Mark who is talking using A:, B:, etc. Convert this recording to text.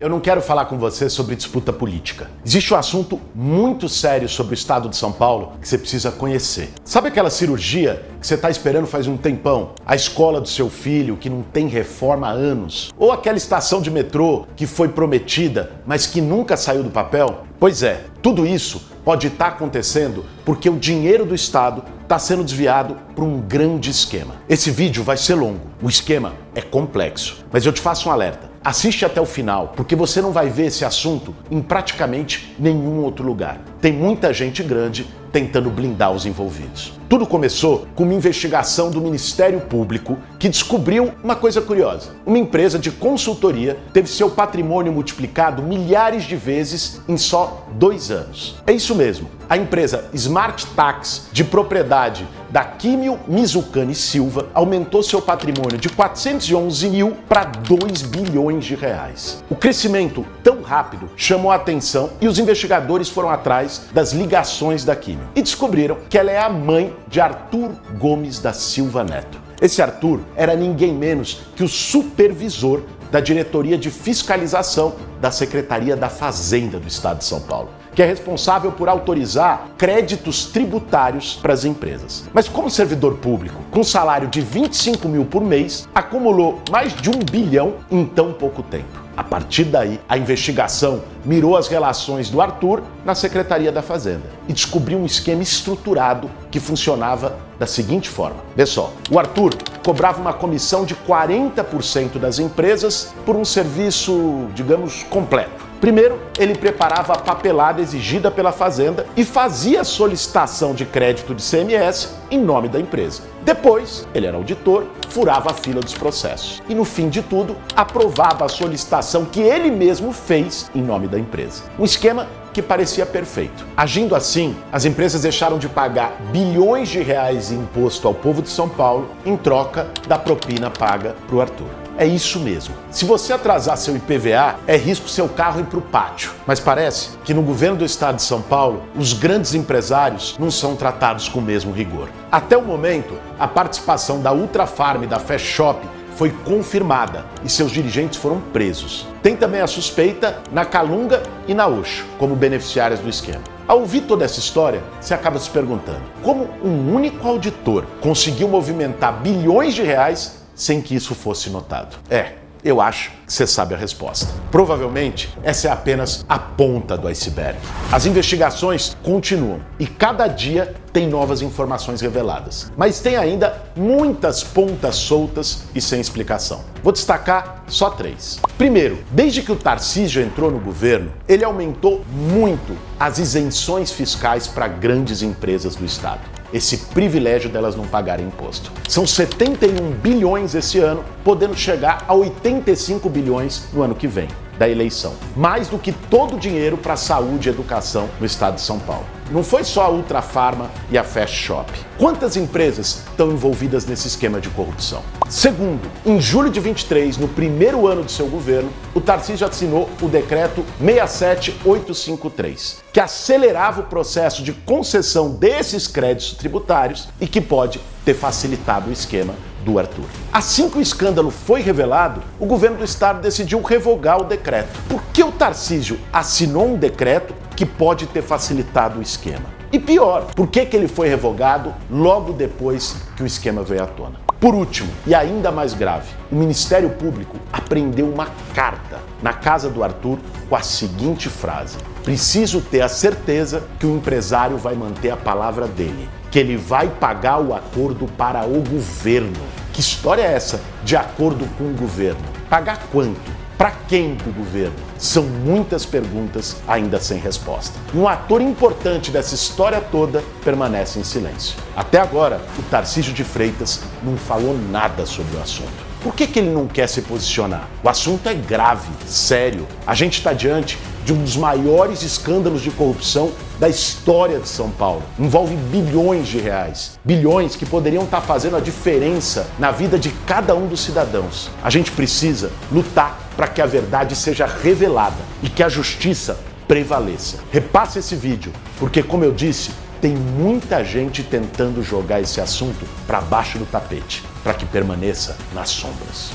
A: Eu não quero falar com você sobre disputa política. Existe um assunto muito sério sobre o estado de São Paulo que você precisa conhecer. Sabe aquela cirurgia que você está esperando faz um tempão? A escola do seu filho que não tem reforma há anos? Ou aquela estação de metrô que foi prometida, mas que nunca saiu do papel? Pois é, tudo isso pode estar acontecendo porque o dinheiro do Estado está sendo desviado para um grande esquema. Esse vídeo vai ser longo, o esquema é complexo, mas eu te faço um alerta. Assiste até o final, porque você não vai ver esse assunto em praticamente nenhum outro lugar. Tem muita gente grande tentando blindar os envolvidos. Tudo começou com uma investigação do Ministério Público que descobriu uma coisa curiosa. Uma empresa de consultoria teve seu patrimônio multiplicado milhares de vezes em só 2 anos. É isso mesmo, a empresa Smart Tax, de propriedade da Químio Mizukani Silva, aumentou seu patrimônio de 411 mil para 2 bilhões de reais. O crescimento tão rápido chamou a atenção e os investigadores foram atrás das ligações da Químio e descobriram que ela é a mãe de Arthur Gomes da Silva Neto. Esse Arthur era ninguém menos que o supervisor da Diretoria de Fiscalização da Secretaria da Fazenda do Estado de São Paulo, que é responsável por autorizar créditos tributários para as empresas. Mas como servidor público, com salário de 25 mil por mês, acumulou mais de 1 bilhão em tão pouco tempo. A partir daí, a investigação mirou as relações do Arthur na Secretaria da Fazenda e descobriu um esquema estruturado que funcionava da seguinte forma. Vê só, o Arthur cobrava uma comissão de 40% das empresas por um serviço, digamos, completo. Primeiro, ele preparava a papelada exigida pela Fazenda e fazia a solicitação de crédito de CMS em nome da empresa. Depois, ele era auditor, furava a fila dos processos e, no fim de tudo, aprovava a solicitação que ele mesmo fez em nome da empresa. Um esquema que parecia perfeito. Agindo assim, as empresas deixaram de pagar bilhões de reais em imposto ao povo de São Paulo em troca da propina paga para o Arthur. É isso mesmo. Se você atrasar seu IPVA, é risco seu carro ir para o pátio. Mas parece que no governo do estado de São Paulo, os grandes empresários não são tratados com o mesmo rigor. Até o momento, a participação da Ultrafarm e da Fast Shop foi confirmada e seus dirigentes foram presos. Tem também a suspeita na Calunga e na Oxo, como beneficiárias do esquema. Ao ouvir toda essa história, você acaba se perguntando como um único auditor conseguiu movimentar bilhões de reais sem que isso fosse notado. Eu acho que você sabe a resposta. Provavelmente, essa é apenas a ponta do iceberg. As investigações continuam e cada dia tem novas informações reveladas. Mas tem ainda muitas pontas soltas e sem explicação. Vou destacar só 3. Primeiro, desde que o Tarcísio entrou no governo, ele aumentou muito as isenções fiscais para grandes empresas do estado. Esse privilégio delas não pagarem imposto. São 71 bilhões esse ano, podendo chegar a 85 bilhões no ano que vem, da eleição. Mais do que todo o dinheiro para saúde e educação no estado de São Paulo. Não foi só a Ultrafarma e a Fast Shop. Quantas empresas estão envolvidas nesse esquema de corrupção? Segundo, em julho de 23, no primeiro ano do seu governo, o Tarcísio assinou o decreto 67853, que acelerava o processo de concessão desses créditos tributários e que pode ter facilitado o esquema do Arthur. Assim que o escândalo foi revelado, o governo do estado decidiu revogar o decreto. Por que o Tarcísio assinou um decreto que pode ter facilitado o esquema? E pior, por que ele foi revogado logo depois que o esquema veio à tona? Por último, e ainda mais grave, o Ministério Público apreendeu uma carta na casa do Arthur com a seguinte frase: preciso ter a certeza que o empresário vai manter a palavra dele, que ele vai pagar o acordo para o governo. Que história é essa de acordo com o governo? Pagar quanto? Para quem do governo? São muitas perguntas ainda sem resposta. E um ator importante dessa história toda permanece em silêncio. Até agora, o Tarcísio de Freitas não falou nada sobre o assunto. Por que ele não quer se posicionar? O assunto é grave, sério. A gente está diante de um dos maiores escândalos de corrupção da história de São Paulo. Envolve bilhões de reais. Bilhões que poderiam estar fazendo a diferença na vida de cada um dos cidadãos. A gente precisa lutar para que a verdade seja revelada e que a justiça prevaleça. Repasse esse vídeo, porque, como eu disse, tem muita gente tentando jogar esse assunto para baixo do tapete, para que permaneça nas sombras.